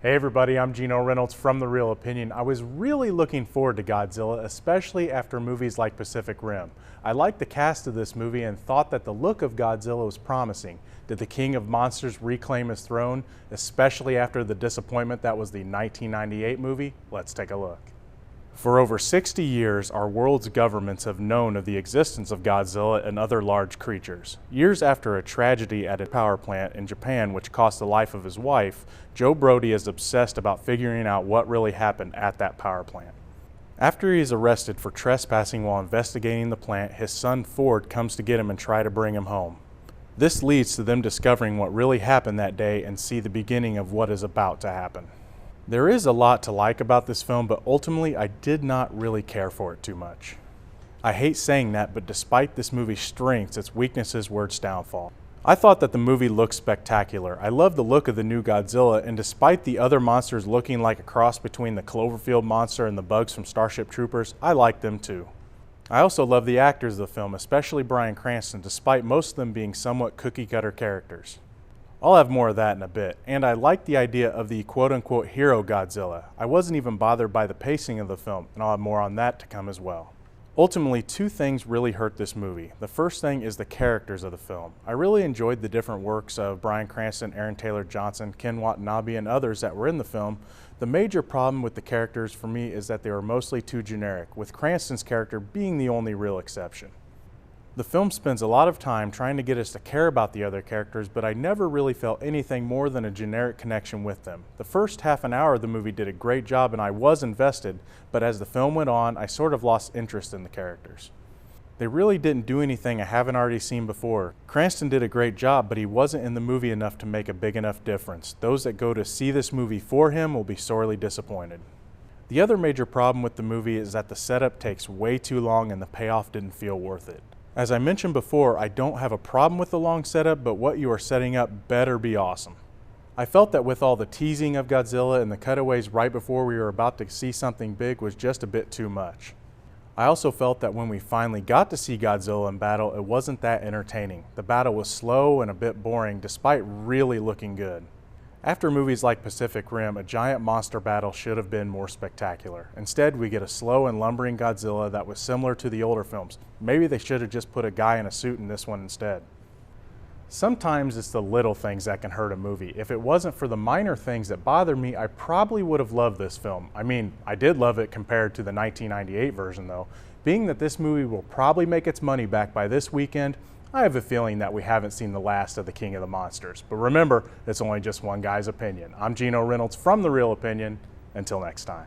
Hey everybody, I'm Geno Reynolds from The Real Opinion. I was really looking forward to Godzilla, especially after movies like Pacific Rim. I liked the cast of this movie and thought that the look of Godzilla was promising. Did the King of Monsters reclaim his throne, especially after the disappointment that was the 1998 movie? Let's take a look. For over 60 years, our world's governments have known of the existence of Godzilla and other large creatures. Years after a tragedy at a power plant in Japan which cost the life of his wife, Joe Brody is obsessed about figuring out what really happened at that power plant. After he is arrested for trespassing while investigating the plant, his son Ford comes to get him and try to bring him home. This leads to them discovering what really happened that day and see the beginning of what is about to happen. There is a lot to like about this film, but ultimately I did not really care for it too much. I hate saying that, but despite this movie's strengths, its weaknesses were its downfall. I thought that the movie looked spectacular. I love the look of the new Godzilla, and despite the other monsters looking like a cross between the Cloverfield monster and the bugs from Starship Troopers, I liked them too. I also love the actors of the film, especially Bryan Cranston, despite most of them being somewhat cookie-cutter characters. I'll have more of that in a bit, and I like the idea of the quote-unquote hero Godzilla. I wasn't even bothered by the pacing of the film, and I'll have more on that to come as well. Ultimately, two things really hurt this movie. The first thing is the characters of the film. I really enjoyed the different works of Bryan Cranston, Aaron Taylor Johnson, Ken Watanabe, and others that were in the film. The major problem with the characters for me is that they were mostly too generic, with Cranston's character being the only real exception. The film spends a lot of time trying to get us to care about the other characters, but I never really felt anything more than a generic connection with them. The first half an hour of the movie did a great job and I was invested, but as the film went on, I sort of lost interest in the characters. They really didn't do anything I haven't already seen before. Cranston did a great job, but he wasn't in the movie enough to make a big enough difference. Those that go to see this movie for him will be sorely disappointed. The other major problem with the movie is that the setup takes way too long and the payoff didn't feel worth it. As I mentioned before, I don't have a problem with the long setup, but what you are setting up better be awesome. I felt that with all the teasing of Godzilla and the cutaways right before we were about to see something big was just a bit too much. I also felt that when we finally got to see Godzilla in battle, it wasn't that entertaining. The battle was slow and a bit boring, despite really looking good. After movies like Pacific Rim, a giant monster battle should have been more spectacular. Instead, we get a slow and lumbering Godzilla that was similar to the older films. Maybe they should have just put a guy in a suit in this one instead. Sometimes it's the little things that can hurt a movie. If it wasn't for the minor things that bother me, I probably would have loved this film. I mean, I did love it compared to the 1998 version though. Being that this movie will probably make its money back by this weekend, I have a feeling that we haven't seen the last of the King of the Monsters. But remember, it's only just one guy's opinion. I'm Geno Reynolds from The Real Opinion. Until next time.